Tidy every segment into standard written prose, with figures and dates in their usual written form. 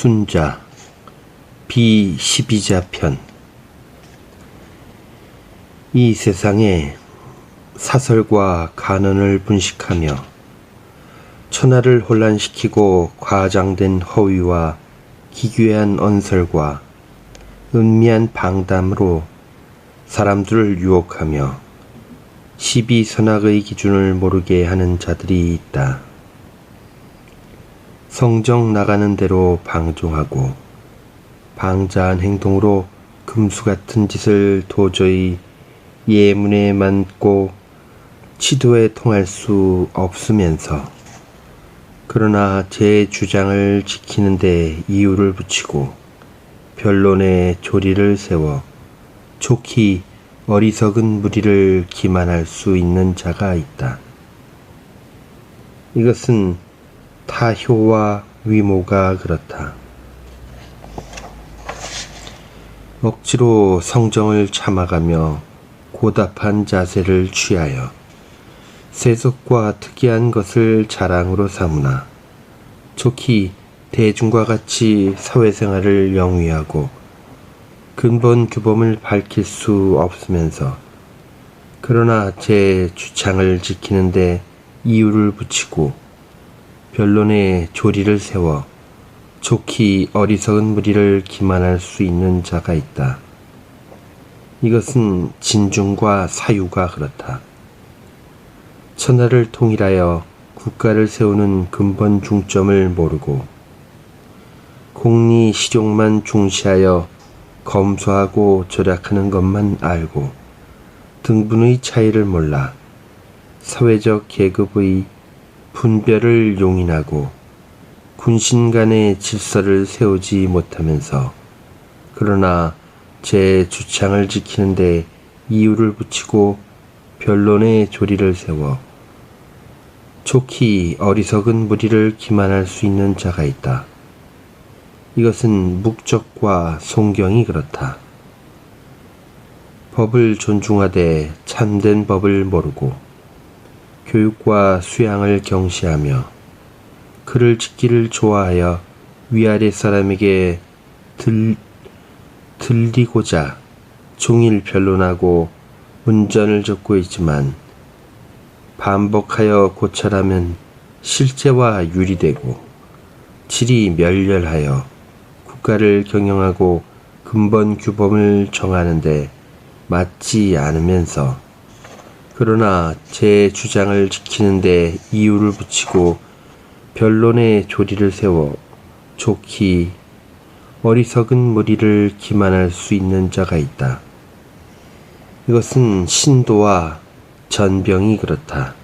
순자 비12자 편. 이 세상에 사설과 간언을 분식하며 천하를 혼란시키고 과장된 허위와 기괴한 언설과 은미한 방담으로 사람들을 유혹하며 시비선악의 기준을 모르게 하는 자들이 있다. 성정 나가는 대로 방종하고 방자한 행동으로 금수 같은 짓을 도저히 예문에 맞고 치도에 통할 수 없으면서 그러나 제 주장을 지키는 데 이유를 붙이고 변론에 조리를 세워 좋기 어리석은 무리를 기만할 수 있는 자가 있다. 이것은 타효와 위모가 그렇다. 억지로 성정을 참아가며 고답한 자세를 취하여 세속과 특이한 것을 자랑으로 삼으나 좋기 대중과 같이 사회생활을 영위하고 근본 규범을 밝힐 수 없으면서 그러나 제 주창을 지키는데 이유를 붙이고 변론에 조리를 세워 좋기 어리석은 무리를 기만할 수 있는 자가 있다. 이것은 진중과 사유가 그렇다. 천하를 통일하여 국가를 세우는 근본 중점을 모르고 공리 실용만 중시하여 검소하고 절약하는 것만 알고 등분의 차이를 몰라 사회적 계급의 분별을 용인하고 군신 간의 질서를 세우지 못하면서 그러나 제 주창을 지키는데 이유를 붙이고 변론의 조리를 세워 좋기 어리석은 무리를 기만할 수 있는 자가 있다. 이것은 묵적과 송경이 그렇다. 법을 존중하되 참된 법을 모르고 교육과 수양을 경시하며 그를 지키를 좋아하여 위아래 사람에게 들리고자 종일 변론하고 운전을 적고 있지만 반복하여 고찰하면 실제와 유리되고 질이 멸렬하여 국가를 경영하고 근본 규범을 정하는데 맞지 않으면서 그러나 제 주장을 지키는데 이유를 붙이고 변론에 조리를 세워 좋기 어리석은 무리를 기만할 수 있는 자가 있다. 이것은 신도와 전병이 그렇다.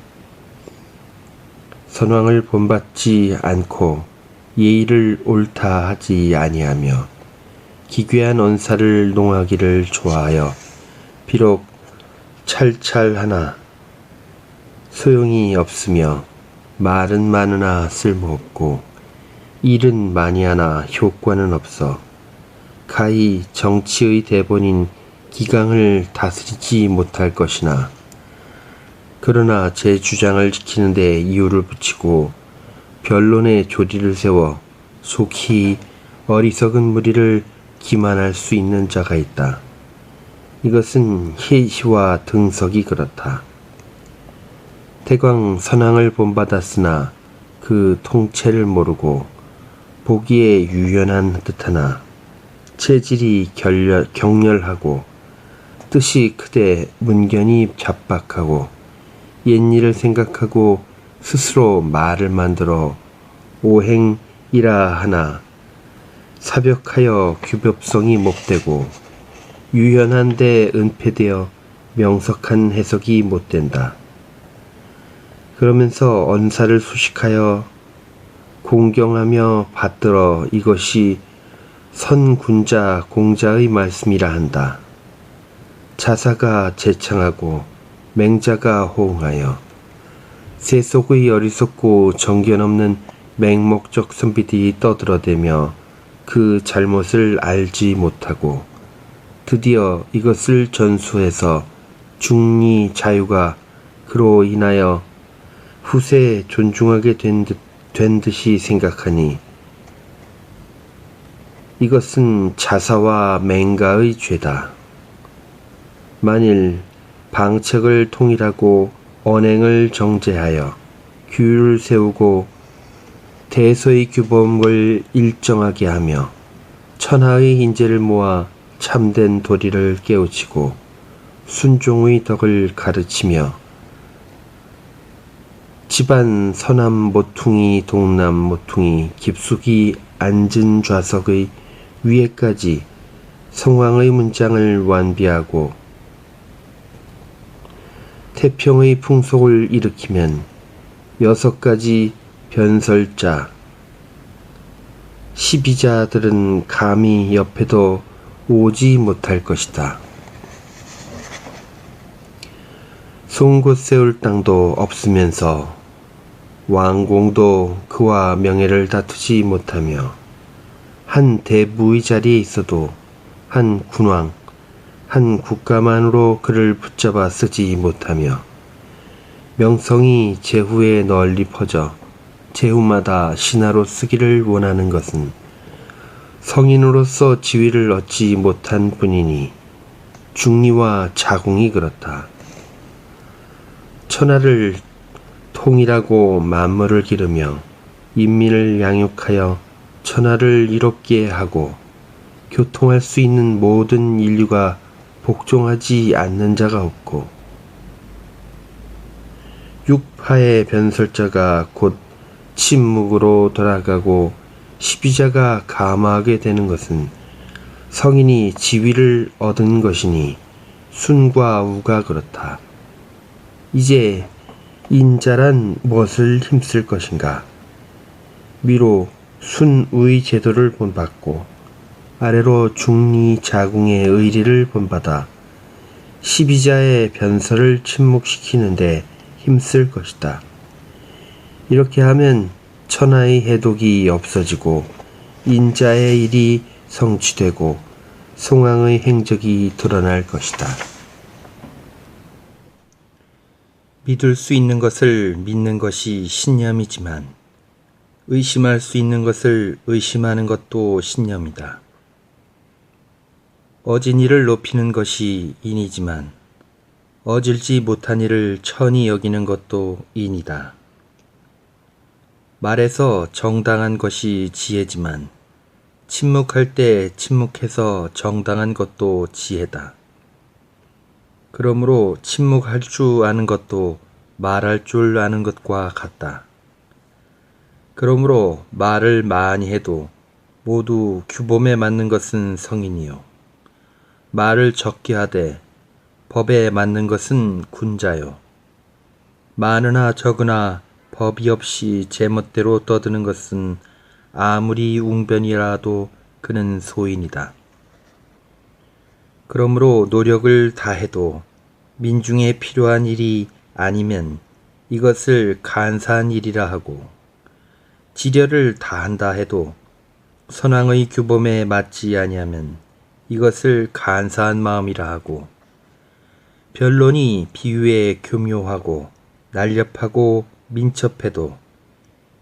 선왕을 본받지 않고 예의를 옳다 하지 아니하며 기괴한 언사를 농하기를 좋아하여 비록 찰찰하나 소용이 없으며 말은 많으나 쓸모없고 일은 많이 하나 효과는 없어 가히 정치의 대본인 기강을 다스리지 못할 것이나 그러나 제 주장을 지키는 데 이유를 붙이고 변론에 조리를 세워 속히 어리석은 무리를 기만할 수 있는 자가 있다. 이것은 혜시와 등석이 그렇다. 태광 선왕을 본받았으나 그 통체를 모르고 보기에 유연한 듯하나 체질이 격렬하고 뜻이 크되 문견이 잡박하고 옛일을 생각하고 스스로 말을 만들어 오행이라 하나 사벽하여 규법성이 못되고 유연한데 은폐되어 명석한 해석이 못된다. 그러면서 언사를 수식하여 공경하며 받들어 이것이 선군자 공자의 말씀이라 한다. 자사가 제창하고 맹자가 호응하여 세속의 어리석고 정견없는 맹목적 선비들이 떠들어대며 그 잘못을 알지 못하고 드디어 이것을 전수해서 중리 자유가 그로 인하여 후세에 존중하게 된 듯이 생각하니 이것은 자사와 맹가의 죄다. 만일 방책을 통일하고 언행을 정제하여 규율을 세우고 대소의 규범을 일정하게 하며 천하의 인재를 모아 참된 도리를 깨우치고 순종의 덕을 가르치며 집안 서남 모퉁이 동남 모퉁이 깊숙이 앉은 좌석의 위에까지 성왕의 문장을 완비하고 태평의 풍속을 일으키면 6가지 변설자, 12자들은 감히 옆에도 오지 못할 것이다. 송곳 세울 땅도 없으면서 왕공도 그와 명예를 다투지 못하며 한 대부의 자리에 있어도 한 군왕, 한 국가만으로 그를 붙잡아 쓰지 못하며 명성이 제후에 널리 퍼져 제후마다 신하로 쓰기를 원하는 것은 성인으로서 지위를 얻지 못한 뿐이니 중리와 자궁이 그렇다. 천하를 통일하고 만물을 기르며 인민을 양육하여 천하를 이롭게 하고 교통할 수 있는 모든 인류가 복종하지 않는 자가 없고 육파의 변설자가 곧 침묵으로 돌아가고 12자가 감화하게 되는 것은 성인이 지위를 얻은 것이니 순과 우가 그렇다. 이제 인자란 무엇을 힘쓸 것인가? 위로 순우의 제도를 본받고 아래로 중리 자궁의 의리를 본받아 12자의 변설을 침묵시키는데 힘쓸 것이다. 이렇게 하면 천하의 해독이 없어지고 인자의 일이 성취되고 송왕의 행적이 드러날 것이다. 믿을 수 있는 것을 믿는 것이 신념이지만 의심할 수 있는 것을 의심하는 것도 신념이다. 어진 이를 높이는 것이 인이지만 어질지 못한 이를 천히 여기는 것도 인이다. 말에서 정당한 것이 지혜지만 침묵할 때 침묵해서 정당한 것도 지혜다. 그러므로 침묵할 줄 아는 것도 말할 줄 아는 것과 같다. 그러므로 말을 많이 해도 모두 규범에 맞는 것은 성인이요 말을 적게 하되 법에 맞는 것은 군자요 많으나 적으나 법이 없이 제멋대로 떠드는 것은 아무리 웅변이라도 그는 소인이다. 그러므로 노력을 다해도 민중에 필요한 일이 아니면 이것을 간사한 일이라 하고 지려를 다한다 해도 선왕의 규범에 맞지 아니하면 이것을 간사한 마음이라 하고 변론이 비유에 교묘하고 날렵하고 민첩해도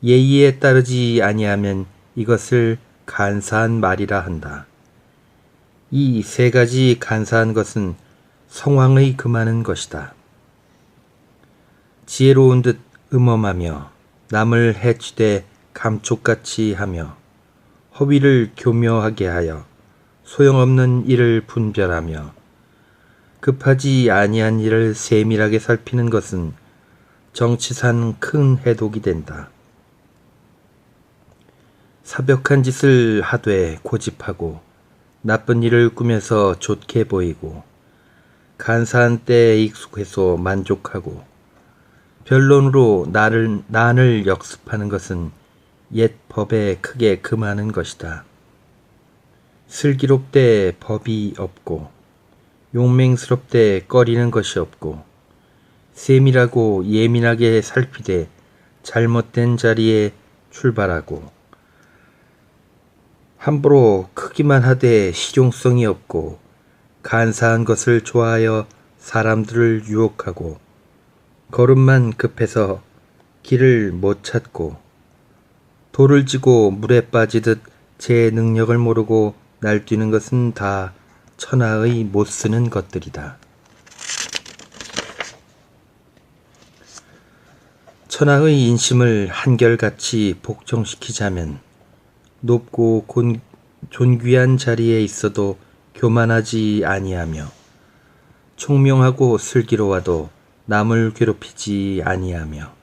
예의에 따르지 아니하면 이것을 간사한 말이라 한다. 이 3가지 간사한 것은 성왕의 금하는 것이다. 지혜로운 듯 음험하며 남을 해치되 감쪽같이 하며 허위를 교묘하게 하여 소용없는 일을 분별하며 급하지 아니한 일을 세밀하게 살피는 것은 정치산 큰 해독이 된다. 사벽한 짓을 하되 고집하고 나쁜 일을 꾸며서 좋게 보이고 간사한 때에 익숙해서 만족하고 변론으로 난을 역습하는 것은 옛 법에 크게 금하는 것이다. 슬기롭되 법이 없고 용맹스럽되 꺼리는 것이 없고 세밀하고 예민하게 살피되 잘못된 자리에 출발하고 함부로 크기만 하되 실용성이 없고 간사한 것을 좋아하여 사람들을 유혹하고 걸음만 급해서 길을 못 찾고 돌을 지고 물에 빠지듯 제 능력을 모르고 날뛰는 것은 다 천하의 못쓰는 것들이다. 천하의 인심을 한결같이 복종시키자면 높고 존귀한 자리에 있어도 교만하지 아니하며 총명하고 슬기로워도 남을 괴롭히지 아니하며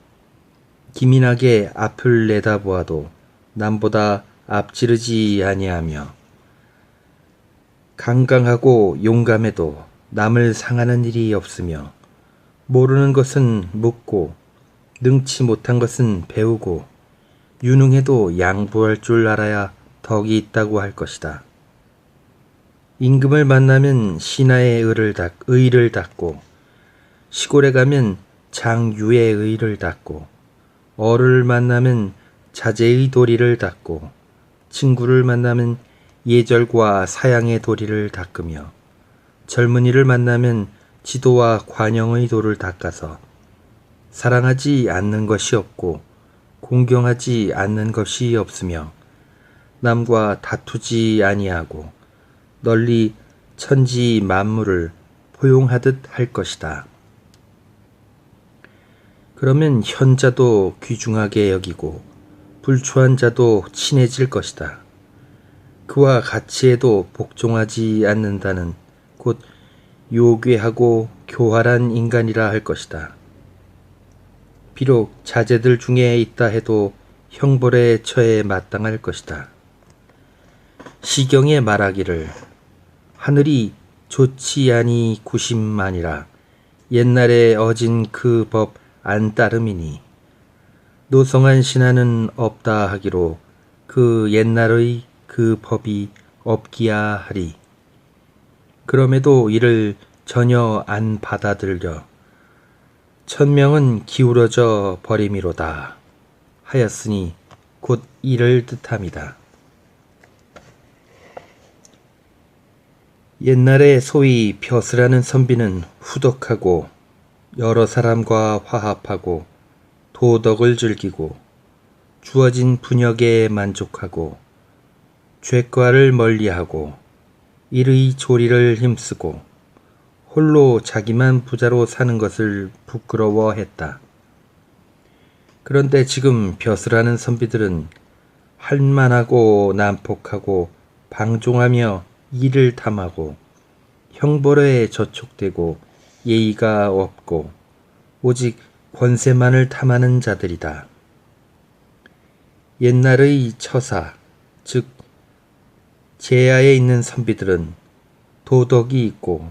기민하게 앞을 내다보아도 남보다 앞지르지 아니하며 강강하고 용감해도 남을 상하는 일이 없으며 모르는 것은 묻고 능치 못한 것은 배우고 유능해도 양보할 줄 알아야 덕이 있다고 할 것이다. 임금을 만나면 신하의 의를 닦고 시골에 가면 장유의 의를 닦고 어를 만나면 자제의 도리를 닦고 친구를 만나면 예절과 사양의 도리를 닦으며 젊은이를 만나면 지도와 관용의 도를 닦아서 사랑하지 않는 것이 없고 공경하지 않는 것이 없으며 남과 다투지 아니하고 널리 천지 만물을 포용하듯 할 것이다. 그러면 현자도 귀중하게 여기고 불초한 자도 친해질 것이다. 그와 같이 해도 복종하지 않는다는 곧 요괴하고 교활한 인간이라 할 것이다. 비록 자제들 중에 있다 해도 형벌에 처해 마땅할 것이다. 시경에 말하기를 하늘이 좋지 아니 구심만이라 옛날에 어진 그 법 안 따름이니 노성한 신하는 없다 하기로 그 옛날의 그 법이 없기야 하리. 그럼에도 이를 전혀 안 받아들여 천명은 기울어져 버림이로다 하였으니 곧 이를 뜻함이다. 옛날에 소위 벼슬하는 선비는 후덕하고 여러 사람과 화합하고 도덕을 즐기고 주어진 분역에 만족하고 죄과를 멀리하고 일의 조리를 힘쓰고 홀로 자기만 부자로 사는 것을 부끄러워했다. 그런데 지금 벼슬하는 선비들은 할만하고 난폭하고 방종하며 일을 탐하고 형벌에 저촉되고 예의가 없고 오직 권세만을 탐하는 자들이다. 옛날의 처사, 즉 제야에 있는 선비들은 도덕이 있고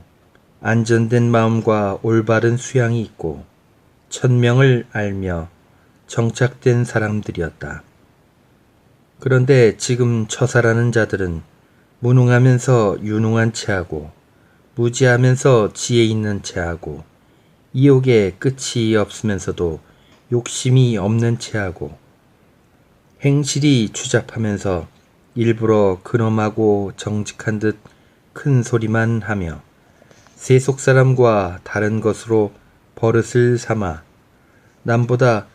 안전된 마음과 올바른 수양이 있고 천명을 알며 정착된 사람들이었다. 그런데 지금 처사라는 자들은 무능하면서 유능한 체하고 무지하면서 지혜 있는 체하고 이욕에 끝이 없으면서도 욕심이 없는 체하고 행실이 추잡하면서 일부러 근엄하고 정직한 듯 큰 소리만 하며 세속 사람과 다른 것으로 버릇을 삼아 남보다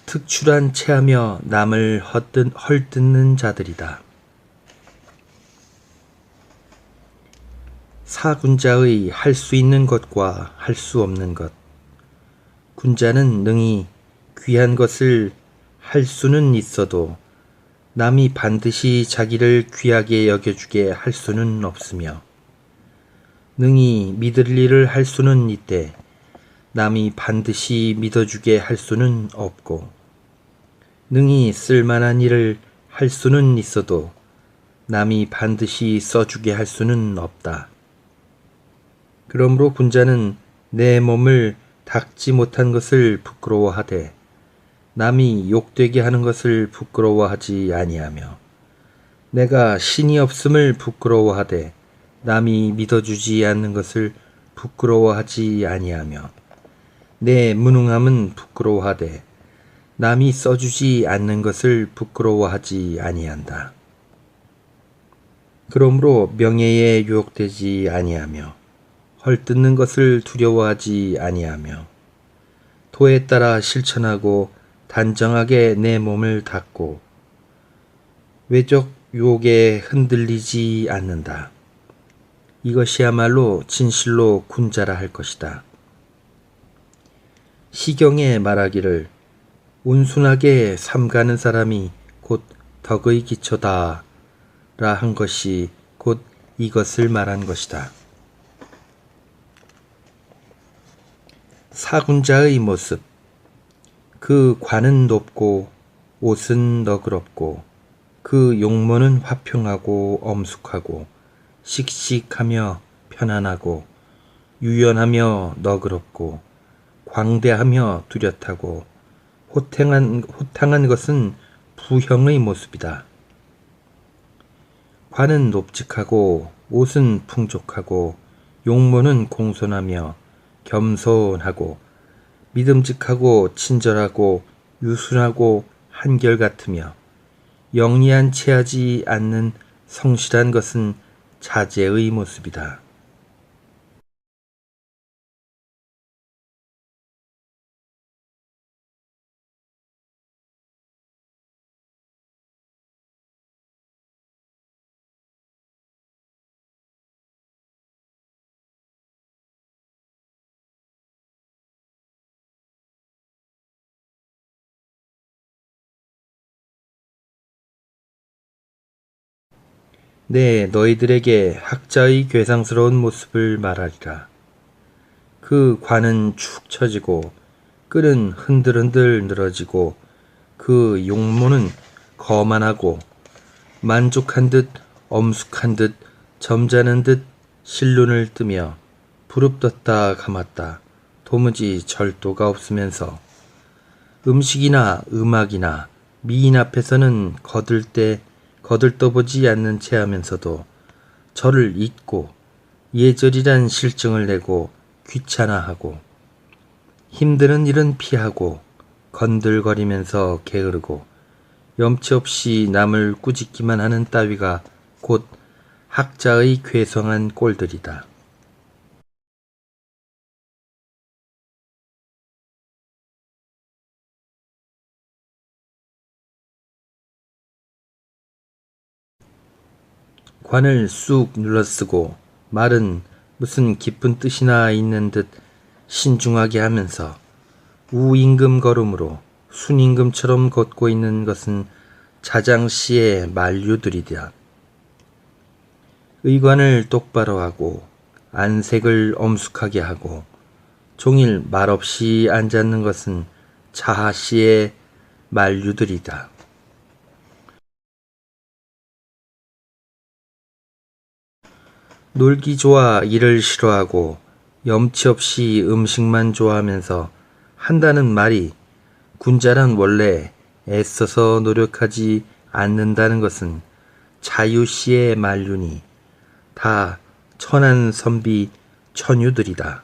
특출한 체하며 남을 헐뜯는 자들이다. 사군자의 할 수 있는 것과 할 수 없는 것. 군자는 능히 귀한 것을 할 수는 있어도 남이 반드시 자기를 귀하게 여겨주게 할 수는 없으며 능히 믿을 일을 할 수는 있되 남이 반드시 믿어주게 할 수는 없고 능히 쓸만한 일을 할 수는 있어도 남이 반드시 써주게 할 수는 없다. 그러므로 군자는 내 몸을 닦지 못한 것을 부끄러워하되 남이 욕되게 하는 것을 부끄러워하지 아니하며 내가 신이 없음을 부끄러워하되 남이 믿어주지 않는 것을 부끄러워하지 아니하며 내 무능함은 부끄러워하되 남이 써주지 않는 것을 부끄러워하지 아니한다. 그러므로 명예에 유혹되지 아니하며 헐뜯는 것을 두려워하지 아니하며 도에 따라 실천하고 단정하게 내 몸을 닦고 외적 유혹에 흔들리지 않는다. 이것이야말로 진실로 군자라 할 것이다. 시경에 말하기를 온순하게 삼가는 사람이 곧 덕의 기초다 라 한 것이 곧 이것을 말한 것이다. 사군자의 모습. 그 관은 높고 옷은 너그럽고 그 용모는 화평하고 엄숙하고 씩씩하며 편안하고 유연하며 너그럽고 광대하며 뚜렷하고 호탕한 것은 부형의 모습이다. 관은 높직하고 옷은 풍족하고 용모는 공손하며 겸손하고 믿음직하고 친절하고 유순하고 한결같으며 영리한 체하지 않는 성실한 것은 자제의 모습이다. 네, 너희들에게 학자의 괴상스러운 모습을 말하리라. 그 관은 축 처지고 끈은 흔들흔들 늘어지고 그 용모는 거만하고 만족한 듯 엄숙한 듯 점잖은 듯 실눈을 뜨며 부릅떴다 감았다 도무지 절도가 없으면서 음식이나 음악이나 미인 앞에서는 거들떠보지 않는 체하면서도 저를 잊고 예절이란 실증을 내고 귀찮아하고 힘드는 일은 피하고 건들거리면서 게으르고 염치 없이 남을 꾸짖기만 하는 따위가 곧 학자의 괴성한 꼴들이다. 관을 쑥 눌러쓰고 말은 무슨 깊은 뜻이나 있는 듯 신중하게 하면서 우임금 걸음으로 순임금처럼 걷고 있는 것은 자장시의 만류들이다. 의관을 똑바로 하고 안색을 엄숙하게 하고 종일 말없이 앉았는 것은 자하시의 만류들이다. 놀기 좋아 일을 싫어하고 염치 없이 음식만 좋아하면서 한다는 말이 군자란 원래 애써서 노력하지 않는다는 것은 자유시의 만류니 다 천한 선비 천유들이다.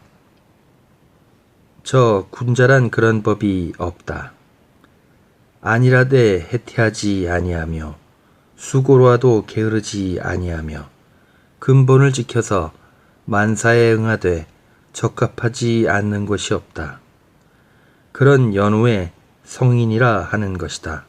저 군자란 그런 법이 없다. 아니라되 해태하지 아니하며 수고로와도 게으르지 아니하며 근본을 지켜서 만사에 응하되 적합하지 않는 것이 없다. 그런 연후에 성인이라 하는 것이다.